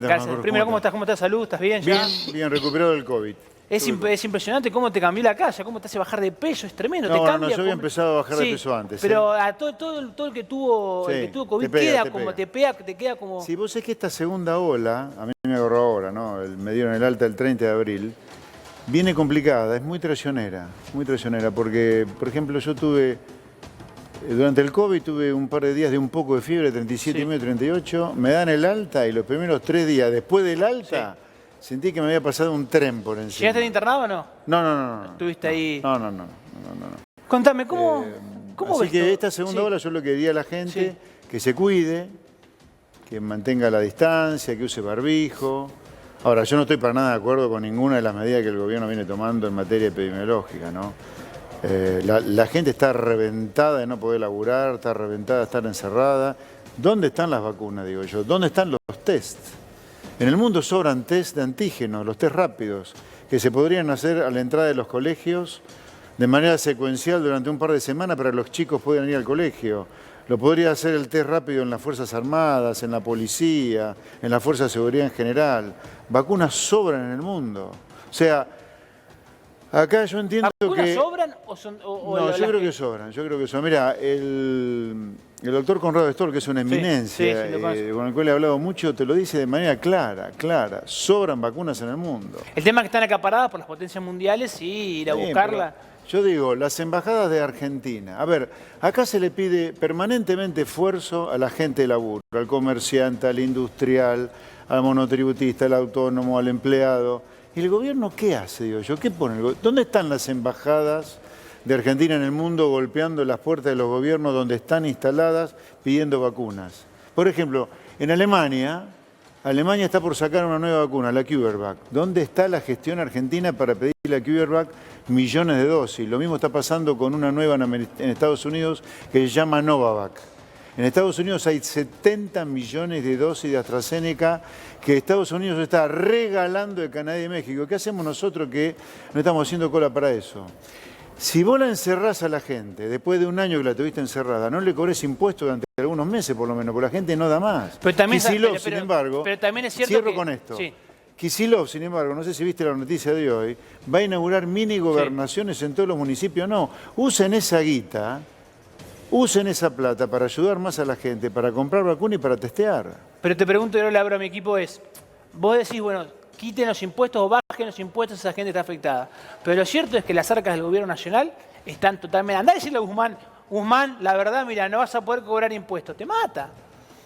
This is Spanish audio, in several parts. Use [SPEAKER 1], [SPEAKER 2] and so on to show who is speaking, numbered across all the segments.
[SPEAKER 1] Gracias. Primero, ¿cómo estás? ¿Cómo estás? ¿Salud? ¿Estás bien ya?
[SPEAKER 2] Bien, recuperado del COVID.
[SPEAKER 1] Es impresionante cómo te cambió la casa, cómo te hace bajar de peso, es tremendo.
[SPEAKER 2] No,
[SPEAKER 1] te cambia,
[SPEAKER 2] yo había empezado a bajar de peso antes.
[SPEAKER 1] Pero a todo el que tuvo COVID te queda como...
[SPEAKER 2] Sí, vos es que esta segunda ola, a mí me agarró ahora, ¿no? Me dieron el alta el 30 de abril, viene complicada, es muy traicionera, porque, por ejemplo, yo tuve, durante el COVID tuve un par de días de un poco de fiebre, 37,5, 38, me dan el alta y los primeros 3 días después del alta... Sentí que me había pasado un tren por encima.
[SPEAKER 1] ¿Llegaste internado o no?
[SPEAKER 2] No.
[SPEAKER 1] ¿Estuviste ahí?
[SPEAKER 2] No.
[SPEAKER 1] Contame, ¿cómo
[SPEAKER 2] así
[SPEAKER 1] ves
[SPEAKER 2] que
[SPEAKER 1] todo?
[SPEAKER 2] esta segunda ola yo lo que diría a la gente, que se cuide, que mantenga la distancia, que use barbijo. Ahora, yo no estoy para nada de acuerdo con ninguna de las medidas que el gobierno viene tomando en materia epidemiológica, ¿no? La gente está reventada de no poder laburar, está reventada de estar encerrada. ¿Dónde están las vacunas, digo yo? ¿Dónde están los tests? En el mundo sobran test de antígenos, los test rápidos, que se podrían hacer a la entrada de los colegios de manera secuencial durante un par de semanas para que los chicos puedan ir al colegio. Lo podría hacer el test rápido en las Fuerzas Armadas, en la policía, en la Fuerza de Seguridad en general. Vacunas sobran en el mundo. O sea, acá yo entiendo que...
[SPEAKER 1] ¿Vacunas sobran o son...?
[SPEAKER 2] No, yo creo que sobran, Mira, el doctor Conrado Stoll, que es una eminencia, con el cual he hablado mucho, te lo dice de manera clara. Sobran vacunas en el mundo.
[SPEAKER 1] El tema es que están acaparadas por las potencias mundiales y ir a buscarla...
[SPEAKER 2] Yo digo, las embajadas de Argentina. A ver, acá se le pide permanentemente esfuerzo a la gente de laburo, al comerciante, al industrial, al monotributista, al autónomo, al empleado. ¿Y el gobierno qué hace, digo yo? ¿Qué pone el gobierno? ¿Dónde están las embajadas de Argentina en el mundo golpeando las puertas de los gobiernos donde están instaladas pidiendo vacunas? Por ejemplo, en Alemania está por sacar una nueva vacuna, la CureVac. ¿Dónde está la gestión argentina para pedir la CureVac millones de dosis? Lo mismo está pasando con una nueva en Estados Unidos que se llama Novavax. En Estados Unidos hay 70 millones de dosis de AstraZeneca que Estados Unidos está regalando de Canadá y de México. ¿Qué hacemos nosotros que no estamos haciendo cola para eso? Si vos la encerrás a la gente, después de un año que la tuviste encerrada, no le cobrés impuestos durante algunos meses por lo menos, porque la gente no da más.
[SPEAKER 1] Pero también,
[SPEAKER 2] Kicillof, sin embargo,
[SPEAKER 1] pero también es cierto
[SPEAKER 2] cierro con esto. Kicillof, sin embargo, no sé si viste la noticia de hoy, va a inaugurar mini gobernaciones en todos los municipios. No, usen esa guita, usen esa plata para ayudar más a la gente, para comprar vacunas y para testear.
[SPEAKER 1] Pero te pregunto, yo le abro a mi equipo, vos decís, bueno, quiten los impuestos o bajen los impuestos, esa gente está afectada. Pero lo cierto es que las arcas del gobierno nacional están totalmente... Andá a decirle a Guzmán, la verdad, mira, no vas a poder cobrar impuestos. Te mata.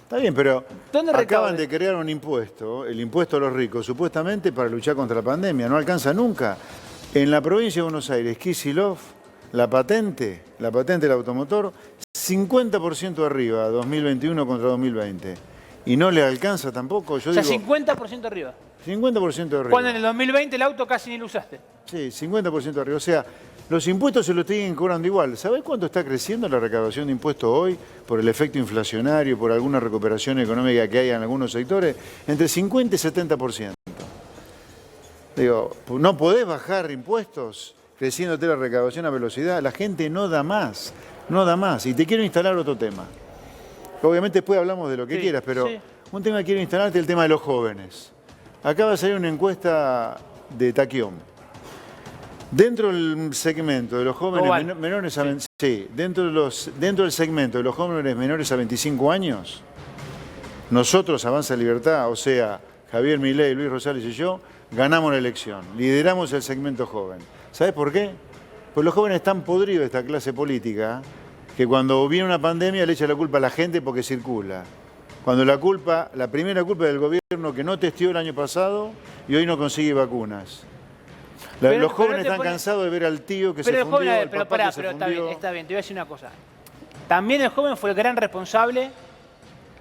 [SPEAKER 2] Está bien, pero
[SPEAKER 1] ¿dónde
[SPEAKER 2] acaban de crear un impuesto, el impuesto a los ricos, supuestamente para luchar contra la pandemia. No alcanza nunca. En la provincia de Buenos Aires, Kicillof, la patente del automotor, 50% arriba, 2021 contra 2020. Y no le alcanza tampoco. Yo digo,
[SPEAKER 1] 50% arriba.
[SPEAKER 2] 50% arriba.
[SPEAKER 1] Cuando en el 2020 el auto casi ni lo usaste.
[SPEAKER 2] Sí, 50% arriba. O sea, los impuestos se los siguen cobrando igual. ¿Sabés cuánto está creciendo la recaudación de impuestos hoy por el efecto inflacionario, por alguna recuperación económica que hay en algunos sectores? Entre 50 y 70%. Digo, no podés bajar impuestos creciéndote la recaudación a velocidad. La gente no da más. Y te quiero instalar otro tema. Obviamente después hablamos de lo que quieras, pero un tema que quiero instalarte es el tema de los jóvenes. Acaba de salir una encuesta de Taquión. Dentro del segmento de los jóvenes menores a... dentro del segmento de los jóvenes menores a 25 años, nosotros, Avanza Libertad, o sea, Javier Milei, Luis Rosales y yo, ganamos la elección, lideramos el segmento joven. ¿Sabés por qué? Pues los jóvenes están podridos de esta clase política que cuando viene una pandemia le echa la culpa a la gente porque circula. Cuando la primera culpa es del gobierno que no testeó el año pasado y hoy no consigue vacunas. Los jóvenes están cansados de ver al tío que se fundió, al papá que se fundió.
[SPEAKER 1] Está bien, te voy a decir una cosa. También el joven fue el gran responsable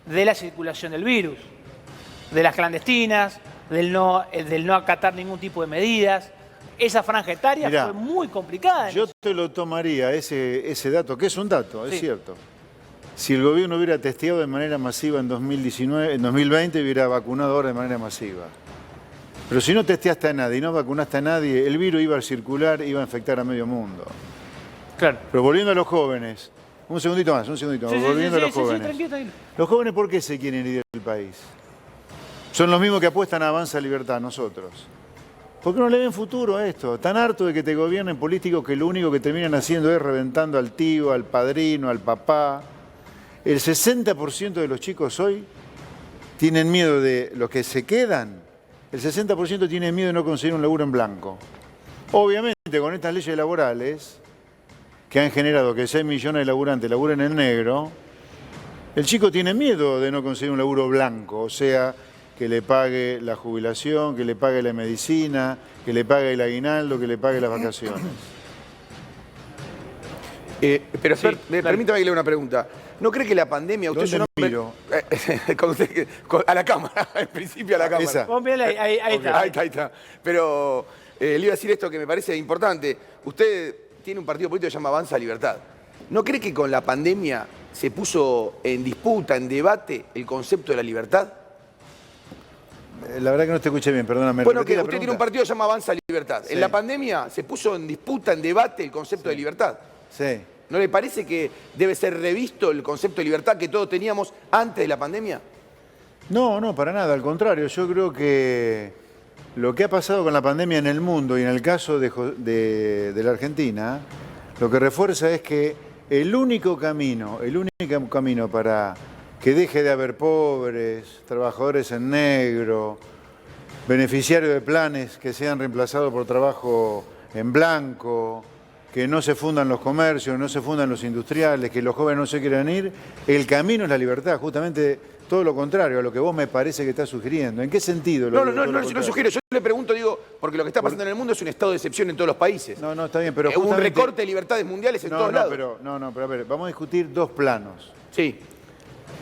[SPEAKER 1] de la circulación del virus, de las clandestinas, del no acatar ningún tipo de medidas. Esa franja etaria fue muy complicada.
[SPEAKER 2] Yo te lo tomaría, ese dato, que es un dato, es cierto. Si el gobierno hubiera testeado de manera masiva en 2020, hubiera vacunado ahora de manera masiva. Pero si no testeaste a nadie y no vacunaste a nadie, el virus iba a circular, iba a infectar a medio mundo.
[SPEAKER 1] Claro.
[SPEAKER 2] Pero volviendo a los jóvenes, un segundito más, volviendo a los jóvenes.
[SPEAKER 1] Tranquilo.
[SPEAKER 2] ¿Los jóvenes por qué se quieren ir del país? Son los mismos que apuestan a Avanza Libertad, nosotros. ¿Por qué no le ven futuro a esto? Tan harto de que te gobiernen políticos que lo único que terminan haciendo es reventando al tío, al padrino, al papá. El 60% de los chicos hoy tienen miedo de los que se quedan. El 60% tienen miedo de no conseguir un laburo en blanco. Obviamente, con estas leyes laborales que han generado que 6 millones de laburantes laburen en negro, el chico tiene miedo de no conseguir un laburo blanco, o sea, que le pague la jubilación, que le pague la medicina, que le pague el aguinaldo, que le pague las vacaciones.
[SPEAKER 3] Pero permítame que le haga una pregunta. ¿No cree que la pandemia... Usted es un hombre...
[SPEAKER 2] miro?
[SPEAKER 3] A la cámara, en principio a la cámara.
[SPEAKER 2] Esa.
[SPEAKER 1] Ahí está.
[SPEAKER 3] Ahí está. Pero le iba a decir esto que me parece importante. Usted tiene un partido político que se llama Avanza Libertad. ¿No cree que con la pandemia se puso en disputa, en debate, el concepto de la libertad?
[SPEAKER 2] La verdad que no te escuché bien, perdóname.
[SPEAKER 3] Bueno, que usted tiene un partido que se llama Avanza Libertad.
[SPEAKER 2] Sí.
[SPEAKER 3] En la pandemia se puso en disputa, en debate, el concepto de libertad.
[SPEAKER 2] Sí.
[SPEAKER 3] ¿No le parece que debe ser revisto el concepto de libertad que todos teníamos antes de la pandemia?
[SPEAKER 2] No, para nada, al contrario. Yo creo que lo que ha pasado con la pandemia en el mundo y en el caso de la Argentina, lo que refuerza es que el único camino para que deje de haber pobres, trabajadores en negro, beneficiarios de planes que sean reemplazados por trabajo en blanco, que no se fundan los comercios, no se fundan los industriales, que los jóvenes no se quieran ir, el camino es la libertad, justamente todo lo contrario a lo que vos me parece que estás sugiriendo. ¿En qué sentido?
[SPEAKER 3] No sugiero, yo le pregunto, digo, porque lo que está pasando en el mundo es un estado de excepción en todos los países.
[SPEAKER 2] No, está bien, pero
[SPEAKER 3] un recorte de libertades mundiales en todos lados.
[SPEAKER 2] Pero a ver, vamos a discutir dos planos.
[SPEAKER 3] Sí.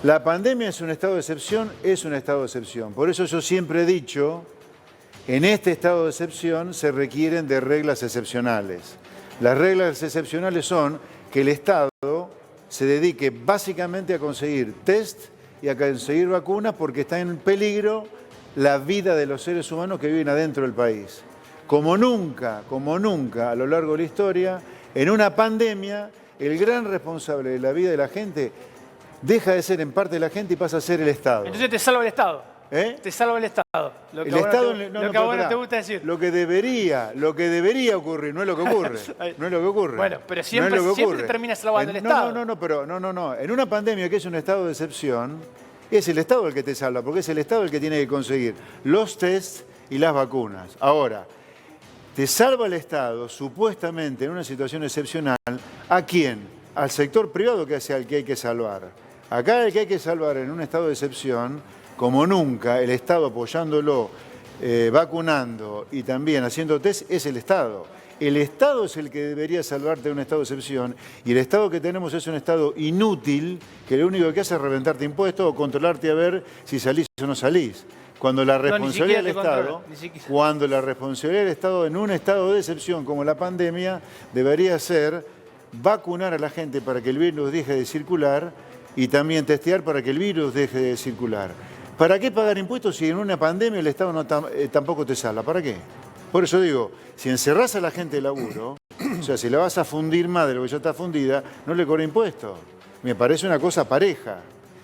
[SPEAKER 2] La pandemia es un estado de excepción, es un estado de excepción. Por eso yo siempre he dicho, en este estado de excepción se requieren de reglas excepcionales. Las reglas excepcionales son que el Estado se dedique básicamente a conseguir test y a conseguir vacunas porque está en peligro la vida de los seres humanos que viven adentro del país. Como nunca a lo largo de la historia, en una pandemia, el gran responsable de la vida de la gente deja de ser en parte la gente y pasa a ser el Estado.
[SPEAKER 1] Entonces te salva el Estado. Te salva el Estado. Lo que a vos no te gusta decir.
[SPEAKER 2] Lo que debería ocurrir, no es lo que ocurre. No es lo que ocurre.
[SPEAKER 1] Bueno, pero siempre termina salvando el Estado.
[SPEAKER 2] No. En una pandemia que es un estado de excepción, es el Estado el que te salva, porque es el Estado el que tiene que conseguir los tests y las vacunas. Ahora, te salva el Estado, supuestamente, en una situación excepcional, ¿a quién? Al sector privado, que es al que hay que salvar. Acá el que hay que salvar en un estado de excepción, como nunca, el Estado apoyándolo, vacunando y también haciendo test, es el Estado. El Estado es el que debería salvarte de un estado de excepción y el Estado que tenemos es un Estado inútil que lo único que hace es reventarte impuestos o controlarte a ver si salís o no salís. Cuando la responsabilidad del Estado, en un estado de excepción como la pandemia, debería ser vacunar a la gente para que el virus deje de circular y también testear para que el virus deje de circular. ¿Para qué pagar impuestos si en una pandemia el Estado tampoco te salva? ¿Para qué? Por eso digo, si encerrás a la gente de laburo, o sea, si la vas a fundir más de lo que ya está fundida, no le cobra impuestos. Me parece una cosa pareja.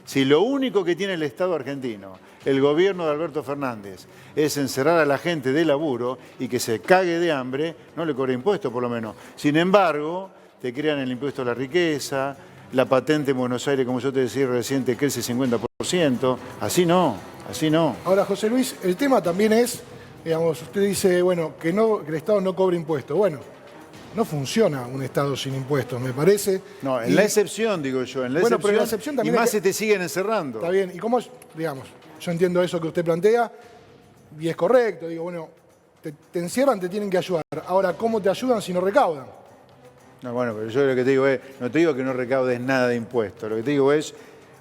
[SPEAKER 2] Si lo único que tiene el Estado argentino, el gobierno de Alberto Fernández, es encerrar a la gente de laburo y que se cague de hambre, no le cobra impuestos por lo menos. Sin embargo, te crean el impuesto a la riqueza, la patente en Buenos Aires, como yo te decía reciente, crece 50%. Así no.
[SPEAKER 4] Ahora, José Luis, el tema también es, digamos, usted dice, bueno, que el Estado no cobre impuestos. Bueno, no funciona un Estado sin impuestos, me parece.
[SPEAKER 2] No, en la excepción, digo yo,
[SPEAKER 4] pero en la excepción también
[SPEAKER 2] y más se te siguen encerrando.
[SPEAKER 4] Está bien, y cómo, digamos, yo entiendo eso que usted plantea, y es correcto, digo, bueno, te encierran, te tienen que ayudar. Ahora, ¿cómo te ayudan si no recaudan?
[SPEAKER 2] No, bueno, pero yo lo que te digo es, no te digo que no recaudes nada de impuestos, lo que te digo es,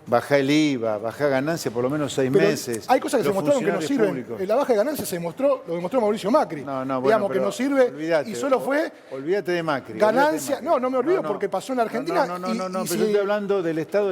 [SPEAKER 2] baja el IVA, baja ganancia por lo menos 6 meses.
[SPEAKER 4] Hay cosas que se mostraron que no sirven. La baja de ganancia lo demostró Mauricio Macri. Digamos que no sirve
[SPEAKER 2] olvídate,
[SPEAKER 4] y solo fue...
[SPEAKER 2] Olvídate de Macri.
[SPEAKER 4] Ganancia... No me olvido porque pasó en Argentina.
[SPEAKER 2] No, pero yo estoy hablando del estado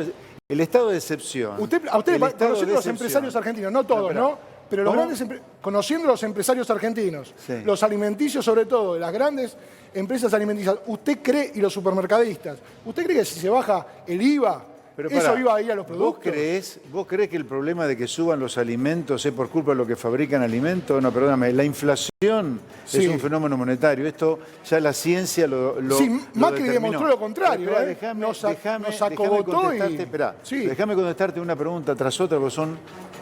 [SPEAKER 2] de excepción.
[SPEAKER 4] A usted conociendo los empresarios argentinos, no todos, ¿no? Pero los grandes, conociendo los empresarios argentinos, sí, los alimenticios sobre todo, las grandes empresas alimenticias, ¿usted cree, y los supermercadistas, usted cree que si se baja el IVA,
[SPEAKER 2] Pero
[SPEAKER 4] eso
[SPEAKER 2] pará,
[SPEAKER 4] iba a ir a los productos.
[SPEAKER 2] ¿Vos creés que el problema de que suban los alimentos es por culpa de lo que fabrican alimentos? No, perdóname, la inflación
[SPEAKER 4] Sí.
[SPEAKER 2] es un fenómeno monetario. Esto ya la ciencia lo
[SPEAKER 4] Sí, Macri
[SPEAKER 2] determinó.
[SPEAKER 4] demostró lo contrario.
[SPEAKER 2] Espera,
[SPEAKER 4] ¿eh? Nos
[SPEAKER 2] déjame
[SPEAKER 4] acogotó
[SPEAKER 2] contestarte,
[SPEAKER 4] y...
[SPEAKER 2] esperá,
[SPEAKER 4] Sí.
[SPEAKER 2] déjame contestarte una pregunta tras otra, porque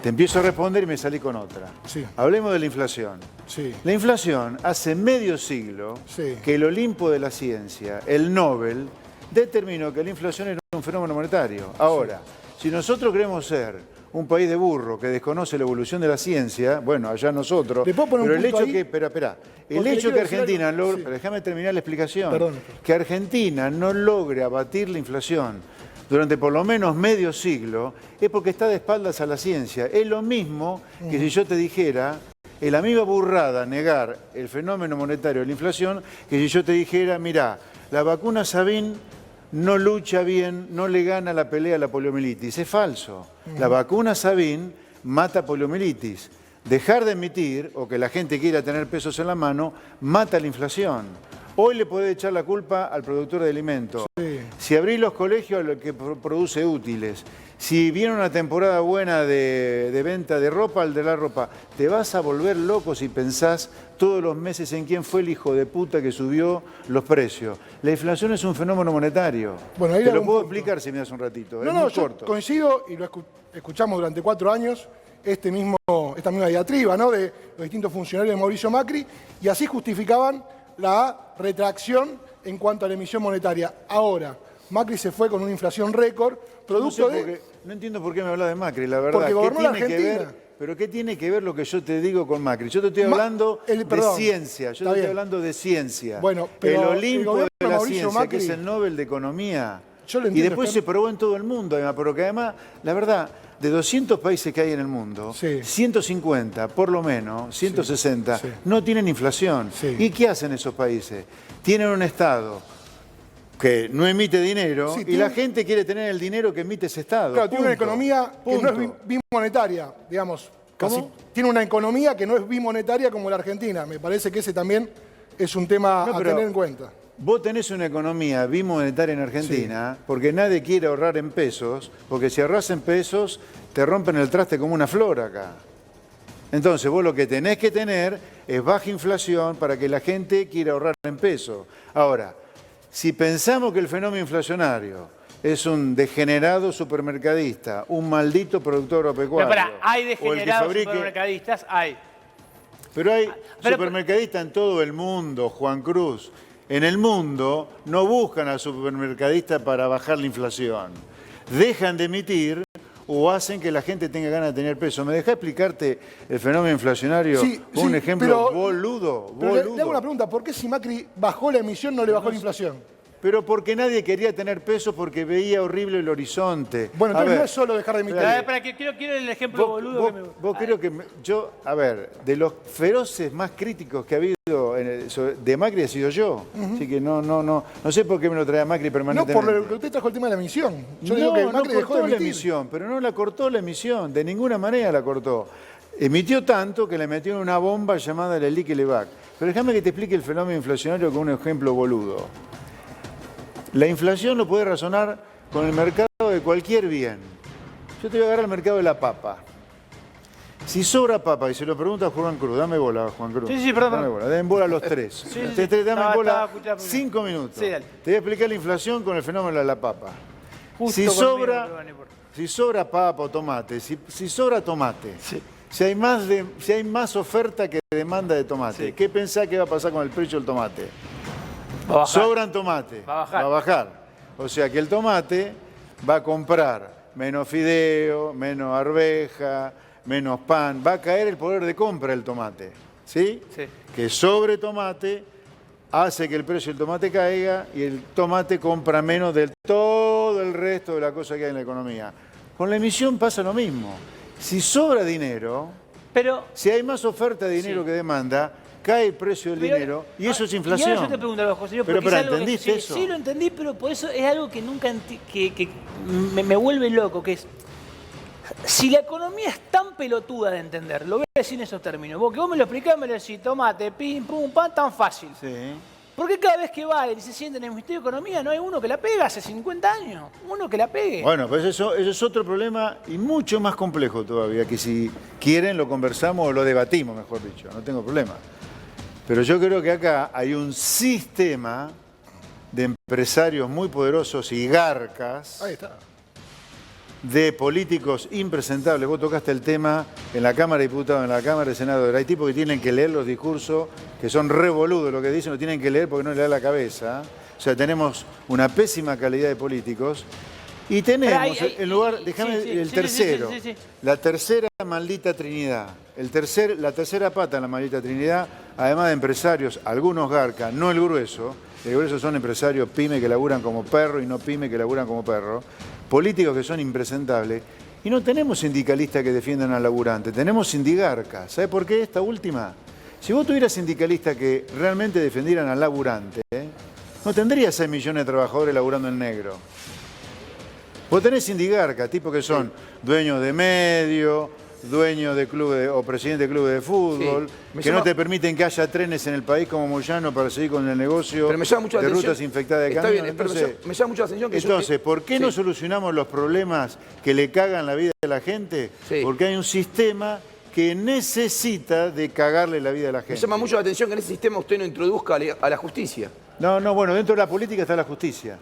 [SPEAKER 2] te empiezo a responder y me salí con otra.
[SPEAKER 4] Sí.
[SPEAKER 2] Hablemos de la inflación.
[SPEAKER 4] Sí.
[SPEAKER 2] La inflación hace medio siglo
[SPEAKER 4] Sí.
[SPEAKER 2] que el Olimpo de la ciencia, el Nobel, determinó que la inflación era un fenómeno monetario. Ahora, si nosotros queremos ser un país de burro que desconoce la evolución de la ciencia, bueno, allá nosotros.
[SPEAKER 4] ¿Le puedo poner un
[SPEAKER 2] pero el
[SPEAKER 4] punto
[SPEAKER 2] hecho
[SPEAKER 4] ahí?
[SPEAKER 2] que, espera, el
[SPEAKER 4] Porque le
[SPEAKER 2] hecho
[SPEAKER 4] quiero
[SPEAKER 2] que
[SPEAKER 4] decir
[SPEAKER 2] Argentina
[SPEAKER 4] algo.
[SPEAKER 2] logre,
[SPEAKER 4] Sí.
[SPEAKER 2] pero déjame terminar la explicación,
[SPEAKER 4] Perdón.
[SPEAKER 2] que Argentina no logre abatir la inflación durante por lo menos medio siglo, es porque está de espaldas a la ciencia. Es lo mismo que si yo te dijera, es la misma burrada negar el fenómeno monetario de la inflación, que si yo te dijera, mirá, la vacuna Sabin no lucha bien, no le gana la pelea a la poliomielitis. Es falso. La vacuna Sabin mata poliomielitis. Dejar de emitir, o que la gente quiera tener pesos en la mano, mata la inflación. Hoy le podés echar la culpa al productor de alimentos.
[SPEAKER 4] Sí.
[SPEAKER 2] Si abrís los colegios, a lo que produce útiles. Si viene una temporada buena de venta de ropa, al de la ropa, te vas a volver loco si pensás todos los meses en quién fue el hijo de puta que subió los precios. La inflación es un fenómeno monetario.
[SPEAKER 4] Bueno, ahí
[SPEAKER 2] te
[SPEAKER 4] le
[SPEAKER 2] lo
[SPEAKER 4] hago un
[SPEAKER 2] puedo
[SPEAKER 4] punto.
[SPEAKER 2] explicar si me das un ratito.
[SPEAKER 4] No,
[SPEAKER 2] es
[SPEAKER 4] no,
[SPEAKER 2] muy
[SPEAKER 4] yo
[SPEAKER 2] corto.
[SPEAKER 4] coincido y lo escuchamos durante 4 años, esta misma diatriba, ¿no? De los distintos funcionarios de Mauricio Macri, y así justificaban la retracción en cuanto a la emisión monetaria. Ahora, Macri se fue con una inflación récord, producto
[SPEAKER 2] No entiendo por qué me hablas de Macri, la verdad.
[SPEAKER 4] Porque gobernó la
[SPEAKER 2] tiene que
[SPEAKER 4] Argentina.
[SPEAKER 2] ver? ¿Pero qué tiene que ver lo que yo te digo con Macri? Yo te estoy hablando
[SPEAKER 4] perdón,
[SPEAKER 2] de ciencia. Yo
[SPEAKER 4] está
[SPEAKER 2] te estoy
[SPEAKER 4] bien.
[SPEAKER 2] hablando de ciencia.
[SPEAKER 4] Bueno,
[SPEAKER 2] el
[SPEAKER 4] pero el
[SPEAKER 2] Olimpo
[SPEAKER 4] gobierno
[SPEAKER 2] de
[SPEAKER 4] de
[SPEAKER 2] la
[SPEAKER 4] Mauricio
[SPEAKER 2] ciencia, que
[SPEAKER 4] Macri-
[SPEAKER 2] es el Nobel de Economía.
[SPEAKER 4] Yo lo
[SPEAKER 2] Y
[SPEAKER 4] entiendo,
[SPEAKER 2] después se probó en todo el mundo, además, pero que además, la verdad, de 200 países que hay en el mundo,
[SPEAKER 4] Sí.
[SPEAKER 2] 150, por lo menos, 160,
[SPEAKER 4] sí.
[SPEAKER 2] no tienen inflación.
[SPEAKER 4] Sí.
[SPEAKER 2] ¿Y qué hacen esos países? Tienen un Estado que no emite dinero
[SPEAKER 4] Sí,
[SPEAKER 2] y
[SPEAKER 4] tiene-
[SPEAKER 2] la gente quiere tener el dinero que emite ese Estado.
[SPEAKER 4] Claro, tiene una
[SPEAKER 2] Punto.
[SPEAKER 4] economía que no es
[SPEAKER 2] Punto.
[SPEAKER 4] bimonetaria, digamos. Casi.
[SPEAKER 2] ¿Cómo?
[SPEAKER 4] Tiene una economía que no es bimonetaria como la Argentina. Me parece que ese también es un tema
[SPEAKER 2] No,
[SPEAKER 4] a
[SPEAKER 2] pero-
[SPEAKER 4] tener en cuenta.
[SPEAKER 2] Vos tenés una economía bimonetaria en Argentina porque nadie quiere ahorrar en pesos, porque si ahorras en pesos te rompen el traste como una flor acá. Entonces vos lo que tenés que tener es baja inflación para que la gente quiera ahorrar en pesos. Ahora, si pensamos que el fenómeno inflacionario es un degenerado supermercadista, un maldito productor agropecuario,
[SPEAKER 1] Pero pará, hay
[SPEAKER 2] o el que
[SPEAKER 1] degenerados
[SPEAKER 2] fabrique-
[SPEAKER 1] supermercadistas, hay.
[SPEAKER 2] Pero hay
[SPEAKER 1] Pero-
[SPEAKER 2] supermercadistas en todo el mundo, Juan Cruz. En el mundo no buscan al supermercadista para bajar la inflación. Dejan de emitir o hacen que la gente tenga ganas de tener peso. ¿Me dejás explicarte el fenómeno inflacionario con un
[SPEAKER 4] sí,
[SPEAKER 2] ejemplo
[SPEAKER 4] pero-
[SPEAKER 2] boludo?
[SPEAKER 4] Pero
[SPEAKER 2] boludo.
[SPEAKER 4] le hago una pregunta, ¿por qué si Macri bajó la emisión no le bajó la inflación?
[SPEAKER 2] Pero porque nadie quería tener peso porque veía horrible el horizonte.
[SPEAKER 4] Bueno,
[SPEAKER 2] A
[SPEAKER 4] entonces
[SPEAKER 2] ver,
[SPEAKER 4] no es solo dejar de emitir.
[SPEAKER 1] Para que quiero el ejemplo boludo que me...
[SPEAKER 2] Vos creo que yo, a ver, de los feroces más críticos que ha habido de Macri ha sido yo. Así que no sé por qué me lo trae a Macri
[SPEAKER 4] No,
[SPEAKER 2] permanentemente.
[SPEAKER 4] por lo que usted trajo el tema de la emisión. Yo digo
[SPEAKER 2] no,
[SPEAKER 4] que Macri
[SPEAKER 2] no
[SPEAKER 4] dejó de
[SPEAKER 2] cortó la
[SPEAKER 4] emitir.
[SPEAKER 2] emisión, pero no la cortó la emisión, de ninguna manera la cortó. Emitió tanto que le metió en una bomba llamada la Lique-Levac. Pero déjame que te explique el fenómeno inflacionario con un ejemplo boludo. La inflación lo puede razonar con el mercado de cualquier bien. Yo te voy a agarrar el mercado de la papa. Si sobra papa, y se lo pregunta a Juan Cruz, dame bola, Juan Cruz.
[SPEAKER 1] Sí, perdón.
[SPEAKER 2] Dame bola, den bola a los tres.
[SPEAKER 1] sí,
[SPEAKER 2] Ustedes
[SPEAKER 1] sí.
[SPEAKER 2] tres, dame
[SPEAKER 1] Estaba
[SPEAKER 2] bola
[SPEAKER 1] escuchando.
[SPEAKER 2] 5 minutos.
[SPEAKER 1] Sí, dale.
[SPEAKER 2] Te voy a explicar la inflación con el fenómeno de la papa.
[SPEAKER 1] Justo
[SPEAKER 2] Si
[SPEAKER 1] conmigo,
[SPEAKER 2] sobra,
[SPEAKER 1] pero no importa.
[SPEAKER 2] si sobra papa o tomate, si sobra tomate, si hay más oferta que demanda de tomate,
[SPEAKER 1] Sí.
[SPEAKER 2] ¿qué pensás que va a pasar con el precio del tomate?
[SPEAKER 1] Va a bajar.
[SPEAKER 2] Sobran tomate,
[SPEAKER 1] Va a bajar.
[SPEAKER 2] va a bajar. O sea que el tomate va a comprar menos fideo, menos arveja, menos pan. Va a caer el poder de compra del tomate. ¿Sí?
[SPEAKER 1] Sí.
[SPEAKER 2] Que sobre tomate hace que el precio del tomate caiga y el tomate compra menos de todo el resto de la cosa que hay en la economía. Con la emisión pasa lo mismo. Si sobra dinero,
[SPEAKER 1] Pero...
[SPEAKER 2] si hay más oferta de dinero
[SPEAKER 1] Sí.
[SPEAKER 2] que demanda, cae el precio del
[SPEAKER 1] pero-
[SPEAKER 2] dinero y eso es
[SPEAKER 1] Y
[SPEAKER 2] inflación.
[SPEAKER 1] ahora yo te pregunto, José,
[SPEAKER 2] Pero,
[SPEAKER 1] porque es algo que-
[SPEAKER 2] ¿entendiste
[SPEAKER 1] sí,
[SPEAKER 2] eso?
[SPEAKER 1] Sí, lo entendí, pero por eso es algo que nunca que me vuelve loco, que es... Si la economía es tan pelotuda de entender, lo voy a decir en esos términos, vos que vos me lo explicás, me lo decís, tomate, pim, pum, pan, tan fácil.
[SPEAKER 2] Sí.
[SPEAKER 1] ¿Por qué cada vez que va y se siente en el Ministerio de Economía no hay uno que la pega hace 50 años? Uno que la pegue.
[SPEAKER 2] Bueno, pues eso es otro problema y mucho más complejo todavía, que si quieren lo conversamos o lo debatimos, mejor dicho, no tengo problema. Pero yo creo que acá hay un sistema de empresarios muy poderosos y garcas,
[SPEAKER 4] Ahí está.
[SPEAKER 2] de políticos impresentables. Vos tocaste el tema en la Cámara de Diputados, en la Cámara de Senadores. Hay tipos que tienen que leer los discursos, que son revoludos lo que dicen, lo tienen que leer porque no le da la cabeza. O sea, tenemos una pésima calidad de políticos. Y tenemos, en lugar, déjame, el tercero, la tercera maldita trinidad. La tercera pata en la maldita trinidad, además de empresarios, algunos garcas, no el grueso son empresarios pyme que laburan como perro y no pyme que laburan como perro, políticos que son impresentables, y no tenemos sindicalistas que defiendan al laburante, tenemos sindigarcas. ¿Sabe por qué esta última? Si vos tuvieras sindicalistas que realmente defendieran al laburante, no tendrías 6 millones de trabajadores laburando en negro. Vos tenés sindigarcas, tipos que son dueños de medios, dueños de clubes o presidentes de clubes de fútbol, que no te permiten que haya trenes en el país como Moyano para seguir con el negocio de rutas infectadas de camiones.
[SPEAKER 3] Entonces, me llama mucho la atención que
[SPEAKER 2] entonces, ¿por qué no solucionamos los problemas que le cagan la vida a la gente? Porque hay un sistema que necesita de cagarle la vida a la gente.
[SPEAKER 3] Me llama mucho la atención que en ese sistema usted no introduzca a la justicia.
[SPEAKER 2] No, bueno, dentro de la política está la justicia.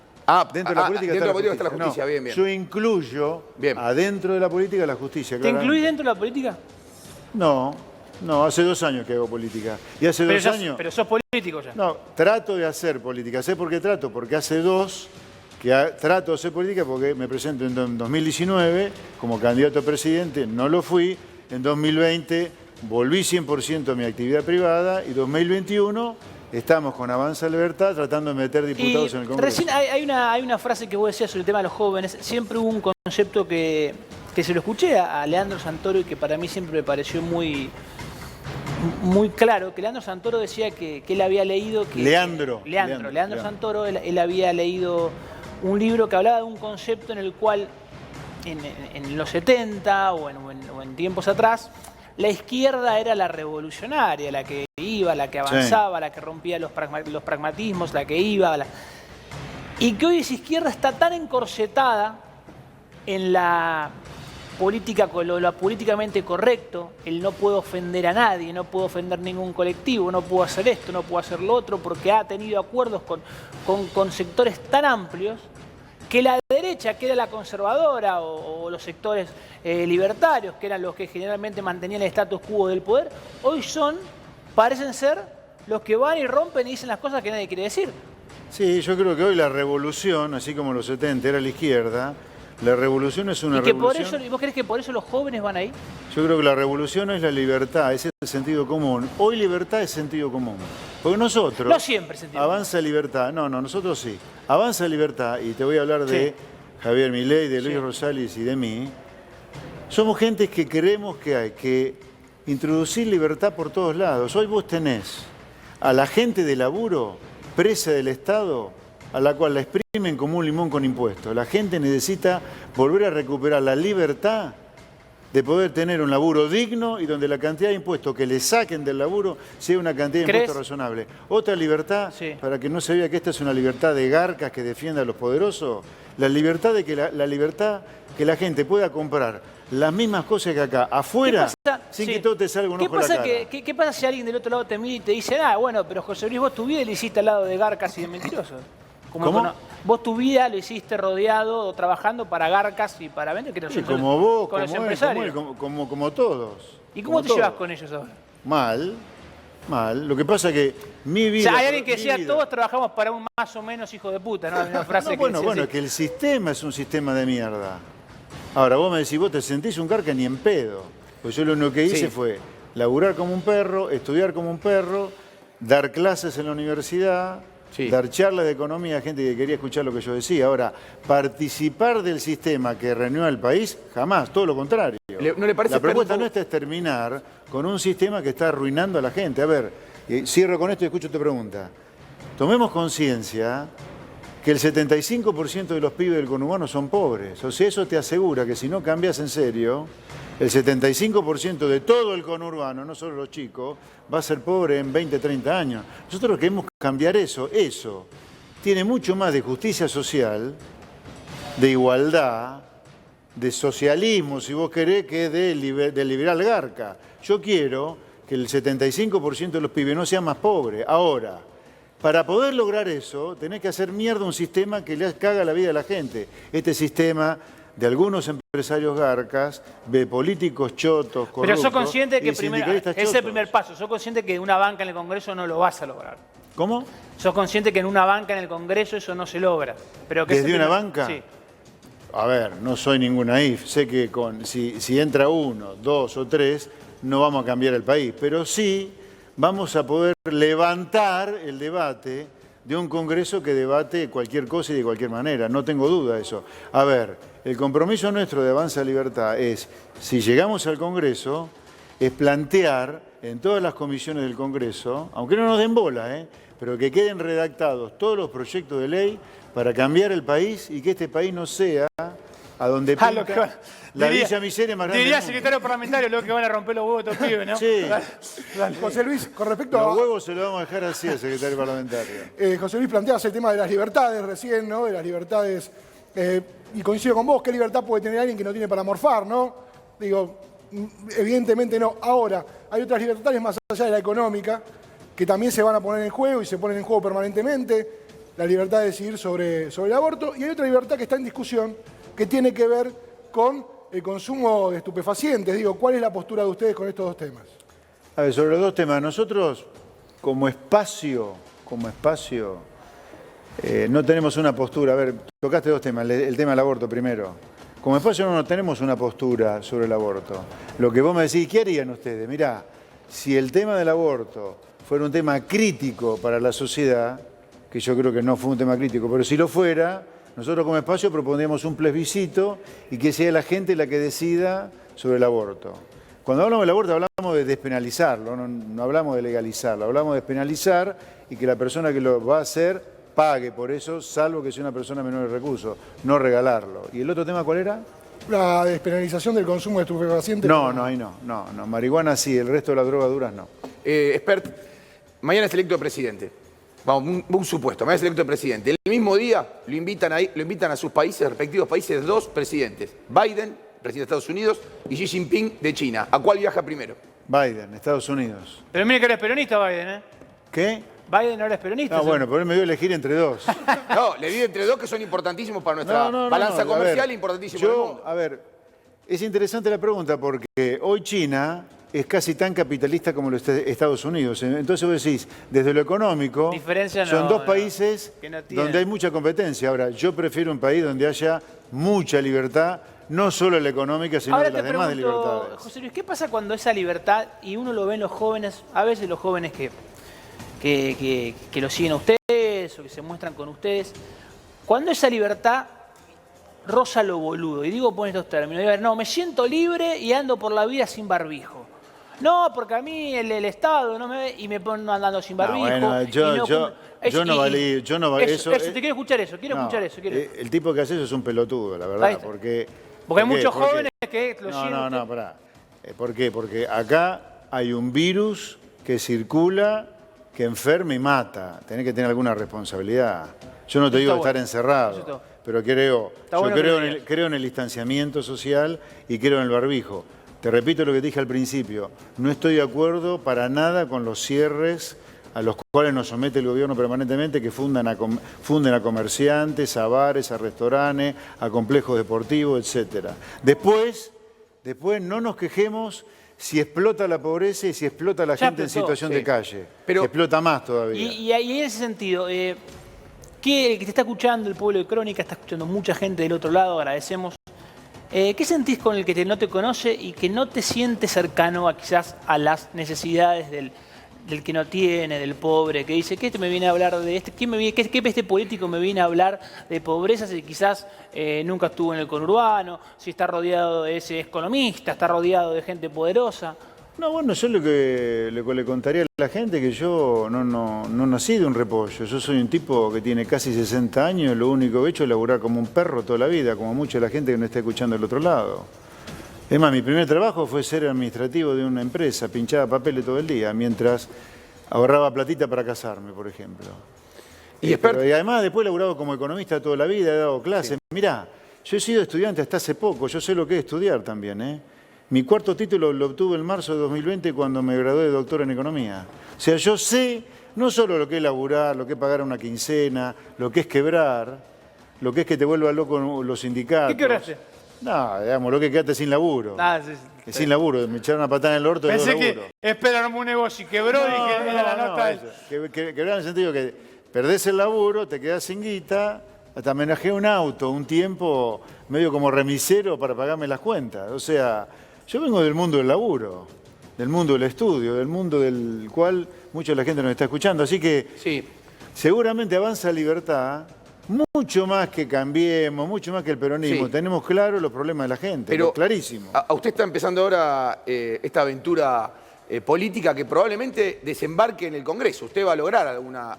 [SPEAKER 2] Dentro de la política está la justicia.
[SPEAKER 3] Bien.
[SPEAKER 2] Yo incluyo adentro de la política la justicia.
[SPEAKER 1] ¿Te incluís dentro de la política?
[SPEAKER 2] No, hace 2 años que hago política. Y hace 2 años...
[SPEAKER 1] Pero sos político ya.
[SPEAKER 2] No, trato de hacer política. ¿Sé por qué trato? Porque hace 2 que trato de hacer política porque me presento en 2019 como candidato a presidente, no lo fui. En 2020 volví 100% a mi actividad privada y 2021... estamos con Avanza Libertad tratando de meter diputados en el Congreso.
[SPEAKER 1] Recién hay una frase que vos decías sobre el tema de los jóvenes. Siempre hubo un concepto que se lo escuché a Leandro Santoro y que para mí siempre me pareció muy claro. Que Leandro Santoro decía que él había leído... Leandro Santoro, él había leído un libro que hablaba de un concepto en el cual en los 70 o en tiempos atrás... La izquierda era la revolucionaria, la que iba, la que avanzaba, la que rompía los pragmatismos, la que iba. Y que hoy esa izquierda está tan encorsetada en la política, lo políticamente correcto, el no puedo ofender a nadie, no puedo ofender ningún colectivo, no puedo hacer esto, no puedo hacer lo otro, porque ha tenido acuerdos con sectores tan amplios que la derecha, que era la conservadora, o los sectores libertarios, que eran los que generalmente mantenían el status quo del poder, hoy parecen ser los que van y rompen y dicen las cosas que nadie quiere decir.
[SPEAKER 2] Sí, yo creo que hoy la revolución, así como los 70 era la izquierda, la revolución es una revolución...
[SPEAKER 1] ¿Y vos crees que por eso los jóvenes van ahí?
[SPEAKER 2] Yo creo que la revolución es la libertad, ese es el sentido común. Hoy libertad es sentido común. Porque nosotros...
[SPEAKER 1] No siempre sentido común.
[SPEAKER 2] Avanza Libertad, no, nosotros sí. Avanza Libertad, y te voy a hablar de Javier Milei, de Luis Rosales y de mí. Somos gente que creemos que hay que introducir libertad por todos lados. Hoy vos tenés a la gente de laburo presa del Estado, a la cual la exprimen como un limón con impuestos. La gente necesita volver a recuperar la libertad de poder tener un laburo digno y donde la cantidad de impuestos que le saquen del laburo sea una cantidad de impuestos razonable. Otra libertad, para que no se vea que esta es una libertad de garcas que defienda a los poderosos, la libertad de que la gente pueda comprar las mismas cosas que acá, afuera, sin que todo te salga un ojo en la cara.
[SPEAKER 1] ¿Qué pasa si alguien del otro lado te mira y te dice, bueno, pero José Luis, vos tu vida le hiciste al lado de garcas y de mentirosos?
[SPEAKER 2] ¿Cómo?
[SPEAKER 1] Vos tu vida lo hiciste rodeado o trabajando para garcas y para vender, que
[SPEAKER 2] sí, como vos,
[SPEAKER 1] con los
[SPEAKER 2] como
[SPEAKER 1] empresarios.
[SPEAKER 2] Como todos.
[SPEAKER 1] ¿Y cómo te llevas con ellos ahora?
[SPEAKER 2] Mal. Lo que pasa es que mi vida...
[SPEAKER 1] O sea, hay alguien que decía, todos trabajamos para un más o menos hijo de puta, ¿no? Una frase
[SPEAKER 2] es que el sistema es un sistema de mierda. Ahora, vos me decís, vos te sentís un garca ni en pedo. Pues yo lo único que hice fue laburar como un perro, estudiar como un perro, dar clases en la universidad... dar charlas de economía a gente que quería escuchar lo que yo decía. Ahora, participar del sistema que reunió al país, jamás, todo lo contrario.
[SPEAKER 3] ¿No le parece
[SPEAKER 2] la propuesta nuestra es terminar con un sistema que está arruinando a la gente. A ver, cierro con esto y escucho tu pregunta. Tomemos conciencia que el 75% de los pibes del conurbano son pobres. O sea, eso te asegura que si no cambias en serio, el 75% de todo el conurbano, no solo los chicos, va a ser pobre en 20, 30 años. Nosotros queremos cambiar eso. Eso tiene mucho más de justicia social, de igualdad, de socialismo, si vos querés, que del liberal garca. Yo quiero que el 75% de los pibes no sean más pobres. Ahora, para poder lograr eso, tenés que hacer mierda un sistema que le caga la vida a la gente. Este sistema de algunos empresarios garcas, de políticos chotos, corruptos.
[SPEAKER 1] Pero sos consciente que
[SPEAKER 2] y sindicalistas
[SPEAKER 1] es el
[SPEAKER 2] chotos.
[SPEAKER 1] primer paso. Sos consciente que una banca en el Congreso no lo vas a lograr.
[SPEAKER 2] ¿Cómo?
[SPEAKER 1] Sos consciente que en una banca en el Congreso eso no se logra. Pero que
[SPEAKER 2] ¿Desde una banca?
[SPEAKER 1] Sí.
[SPEAKER 2] A ver, no soy ningún naif. Sé que si entra 1, 2 o 3, no vamos a cambiar el país. Pero sí vamos a poder levantar el debate de un Congreso que debate cualquier cosa y de cualquier manera. No tengo duda de eso. A ver, el compromiso nuestro de Avanza Libertad es, si llegamos al Congreso, es plantear en todas las comisiones del Congreso, aunque no nos den bola, pero que queden redactados todos los proyectos de ley para cambiar el país y que este país no sea a donde pinta la villa miseria más grande.
[SPEAKER 1] Diría
[SPEAKER 2] del mundo.
[SPEAKER 1] secretario parlamentario lo que van a romper los huevos estos pibes, ¿no?
[SPEAKER 2] Sí.
[SPEAKER 4] José Luis, con respecto
[SPEAKER 2] Los
[SPEAKER 4] a...
[SPEAKER 2] huevos se los vamos a dejar así al secretario parlamentario.
[SPEAKER 4] José Luis, planteabas el tema de las libertades recién, ¿no? De las libertades, y coincido con vos, ¿qué libertad puede tener alguien que no tiene para morfar, no? Digo, evidentemente no. Ahora, hay otras libertades más allá de la económica que también se van a poner en juego y se ponen en juego permanentemente. La libertad de decidir sobre el aborto. Y hay otra libertad que está en discusión que tiene que ver con el consumo de estupefacientes. Digo, ¿cuál es la postura de ustedes con estos dos temas?
[SPEAKER 2] A ver, sobre los dos temas, nosotros como espacio, no tenemos una postura. A ver, tocaste dos temas, el tema del aborto primero. Como espacio no tenemos una postura sobre el aborto. Lo que vos me decís, ¿qué harían ustedes? Mirá, si el tema del aborto fuera un tema crítico para la sociedad, que yo creo que no fue un tema crítico, pero si lo fuera, nosotros como espacio propondríamos un plebiscito y que sea la gente la que decida sobre el aborto. Cuando hablamos del aborto hablamos de despenalizarlo, no hablamos de legalizarlo, hablamos de despenalizar y que la persona que lo va a hacer pague por eso, salvo que sea una persona menor de recursos, no regalarlo. ¿Y el otro tema cuál era?
[SPEAKER 4] La despenalización del consumo de estupefacientes.
[SPEAKER 2] No, marihuana sí, el resto de las drogas duras no.
[SPEAKER 3] Expert, mañana es electo presidente. Vamos, un supuesto, mañana es electo presidente. El mismo día lo invitan a sus países, respectivos países, dos presidentes. Biden, presidente de Estados Unidos, y Xi Jinping de China. ¿A cuál viaja primero?
[SPEAKER 2] Biden, Estados Unidos.
[SPEAKER 1] Pero mire que eres peronista, Biden, ¿eh?
[SPEAKER 2] ¿Qué?
[SPEAKER 1] Biden ahora es peronista.
[SPEAKER 2] No, bueno, pero él me dio a elegir entre dos.
[SPEAKER 3] No, le di entre dos que son importantísimos para nuestra balanza comercial e importantísimos para el mundo.
[SPEAKER 2] A ver, es interesante la pregunta porque hoy China es casi tan capitalista como lo está Estados Unidos. Entonces vos decís, desde lo económico, son dos países donde hay mucha competencia. Ahora, yo prefiero un país donde haya mucha libertad, no solo la económica, sino de las demás libertades.
[SPEAKER 1] José Luis, ¿qué pasa cuando esa libertad, y uno lo ve en los jóvenes, a veces los jóvenes que lo siguen a ustedes o que se muestran con ustedes, cuando esa libertad roza lo boludo? Y digo por estos términos, no, me siento libre y ando por la vida sin barbijo. No, porque a mí el Estado no me ve y me ponen andando sin barbijo.
[SPEAKER 2] Bueno, yo no valí,
[SPEAKER 1] eso, te quiero escuchar eso, escuchar eso.
[SPEAKER 2] El tipo que hace eso es un pelotudo, la verdad, porque
[SPEAKER 1] hay muchos jóvenes que lo siguen.
[SPEAKER 2] No, pará. ¿Por qué? Porque acá hay un virus que circula, que enferma y mata. Tenés que tener alguna responsabilidad. Yo no te digo estar encerrado, pero creo en el distanciamiento social y creo en el barbijo. Te repito lo que dije al principio, no estoy de acuerdo para nada con los cierres a los cuales nos somete el gobierno permanentemente, que funden a comerciantes, a bares, a restaurantes, a complejos deportivos, etc. Después no nos quejemos si explota la pobreza y si explota la gente en situación de calle. Pero explota más todavía.
[SPEAKER 1] Y en ese sentido, que te está escuchando el pueblo de Crónica, está escuchando mucha gente del otro lado, agradecemos. ¿Qué sentís con el que no te conoce y que no te siente cercano quizás a las necesidades del que no tiene, del pobre, que dice, ¿qué me viene a hablar de este? ¿Qué este político me viene a hablar de pobreza si quizás nunca estuvo en el conurbano, si está rodeado de ese economista, está rodeado de gente poderosa?
[SPEAKER 2] No, bueno, yo lo que le contaría a la gente es que yo no nací de un repollo. Yo soy un tipo que tiene casi 60 años, lo único que he hecho es laburar como un perro toda la vida, como mucha de la gente que no está escuchando del otro lado. Es más, mi primer trabajo fue ser administrativo de una empresa, pinchaba papeles todo el día, mientras ahorraba platita para casarme, por ejemplo. Y además después he laburado como economista toda la vida, he dado clases. Sí. Mirá, yo he sido estudiante hasta hace poco, yo sé lo que es estudiar también, ¿eh? Mi cuarto título lo obtuve en marzo de 2020 cuando me gradué de doctor en economía. O sea, yo sé no solo lo que es laburar, lo que es pagar una quincena, lo que es quebrar, lo que es que te vuelva loco los sindicatos.
[SPEAKER 1] ¿Qué quebraste?
[SPEAKER 2] No, digamos, lo que quedaste sin laburo.
[SPEAKER 1] Ah, sí, sí.
[SPEAKER 2] Sin laburo, me echaron una patada en el orto.
[SPEAKER 1] Pensé que esperaron un negocio y quebró y dije, era la nota.
[SPEAKER 2] Quebrar en el sentido que perdés el laburo, te quedás sin guita, hasta manejé un auto un tiempo medio como remisero para pagarme las cuentas. O sea, yo vengo del mundo del laburo, del mundo del estudio, del mundo del cual mucha de la gente nos está escuchando. Así que
[SPEAKER 3] sí,
[SPEAKER 2] seguramente Avanza Libertad, mucho más que Cambiemos, mucho más que el peronismo. Sí. Tenemos claro los problemas de la gente, pero clarísimo.
[SPEAKER 3] A usted está empezando ahora esta aventura política que probablemente desembarque en el Congreso. ¿Usted va a lograr alguna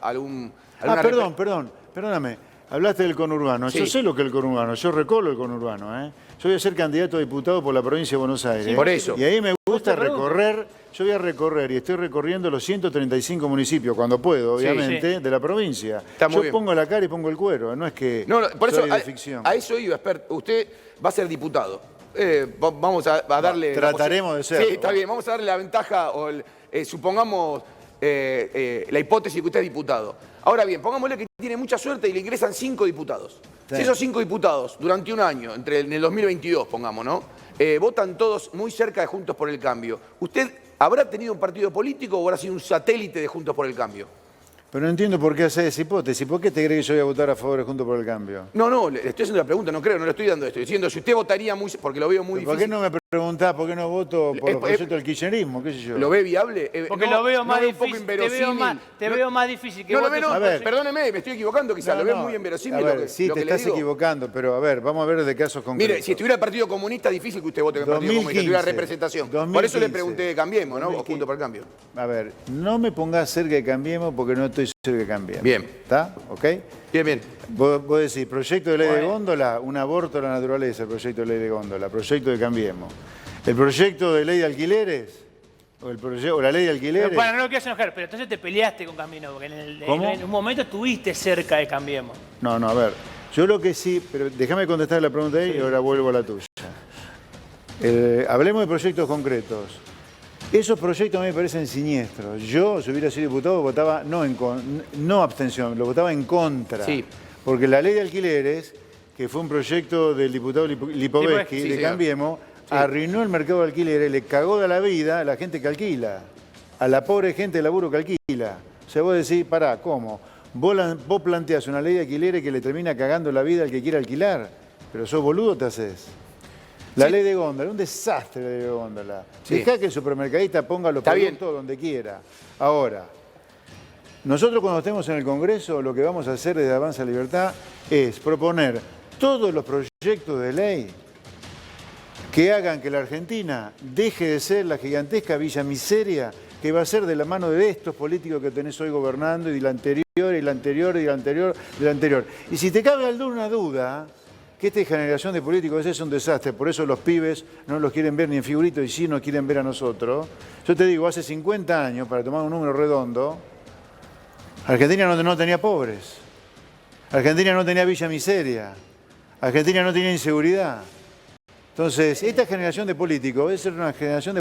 [SPEAKER 2] perdóname. Hablaste del conurbano. Sí. Yo sé lo que es el conurbano. Yo recolo el conurbano, ¿eh? Yo voy a ser candidato a diputado por la provincia de Buenos Aires.
[SPEAKER 3] Sí, por eso.
[SPEAKER 2] Y ahí me gusta recorrer. Yo voy a recorrer y estoy recorriendo los 135 municipios, cuando puedo, obviamente, de la provincia. Yo pongo la cara y pongo el cuero. No es que
[SPEAKER 3] por eso,
[SPEAKER 2] de ficción.
[SPEAKER 3] A eso iba, usted va a ser diputado. Vamos a darle...
[SPEAKER 2] Trataremos de ser.
[SPEAKER 3] Sí, está bien. Vamos a darle la ventaja, o supongamos la hipótesis que usted es diputado. Ahora bien, pongámosle que tiene mucha suerte y le ingresan 5 diputados. Sí. Si esos 5 diputados, durante un año, en el 2022, pongamos, ¿no? Votan todos muy cerca de Juntos por el Cambio. ¿Usted habrá tenido un partido político o habrá sido un satélite de Juntos por el Cambio?
[SPEAKER 2] Pero no entiendo por qué hace esa hipótesis. ¿Por qué te crees que yo voy a votar a favor de Juntos por el Cambio?
[SPEAKER 3] No, le estoy haciendo la pregunta, no creo, no le estoy dando esto. Estoy diciendo, si usted votaría muy... porque lo veo muy difícil.
[SPEAKER 2] ¿Por qué no me preguntás por qué no voto por los proyectos del kirchnerismo? ¿Qué sé yo?
[SPEAKER 3] ¿Lo ve viable?
[SPEAKER 1] Porque lo veo más difícil. Te veo más difícil que votes.
[SPEAKER 3] A ver, perdóneme, me estoy equivocando quizás. Lo veo muy inverosímil
[SPEAKER 2] lo que le digo. Sí, te estás equivocando, pero a ver, vamos a ver de casos concretos.
[SPEAKER 3] Mire, si estuviera el Partido Comunista, es difícil que usted vote en el Partido Comunista, tuviera representación. 2015, por eso le pregunté de Cambiemos, ¿no? O Juntos por el Cambio.
[SPEAKER 2] A ver, no me pongas cerca de Cambiemos porque no estoy cerca de Cambiemos.
[SPEAKER 3] Bien.
[SPEAKER 2] ¿Está? ¿Ok?
[SPEAKER 3] Bien.
[SPEAKER 2] Vos decís, proyecto de ley de góndola, un aborto a la naturaleza, el proyecto de ley de góndola, proyecto de Cambiemos. El proyecto de ley de alquileres, o la ley de alquileres.
[SPEAKER 1] Pero, bueno, no lo quieras enojar, pero entonces te peleaste con Cambiemos, porque en un momento estuviste cerca de Cambiemos.
[SPEAKER 2] No, a ver, yo lo que sí, pero déjame contestar la pregunta ahí y ahora vuelvo a la tuya. Hablemos de proyectos concretos. Esos proyectos a mí me parecen siniestros. Yo, si hubiera sido diputado, votaba no abstención, lo votaba en contra.
[SPEAKER 3] Sí.
[SPEAKER 2] Porque la ley de alquileres, que fue un proyecto del diputado Lipovetsky, de Cambiemos, arruinó el mercado de alquileres, le cagó de la vida a la gente que alquila, a la pobre gente de laburo que alquila. O sea, vos decís, pará, ¿cómo? Vos planteás una ley de alquileres que le termina cagando la vida al que quiere alquilar, pero sos boludo te haces. La ley de góndola, un desastre la ley de góndola. Dejá que el supermercadista ponga los productos donde quiera. Ahora, nosotros cuando estemos en el Congreso, lo que vamos a hacer desde Avanza Libertad es proponer todos los proyectos de ley que hagan que la Argentina deje de ser la gigantesca villa miseria que va a ser de la mano de estos políticos que tenés hoy gobernando y de la anterior, y la anterior, y la anterior, y la anterior. Y si te cabe alguna duda que esta generación de políticos es un desastre, por eso los pibes no los quieren ver ni en figuritos y sí nos quieren ver a nosotros. Yo te digo, hace 50 años, para tomar un número redondo, Argentina no tenía pobres, Argentina no tenía villa miseria, Argentina no tenía inseguridad. Entonces, esta generación de políticos es una generación de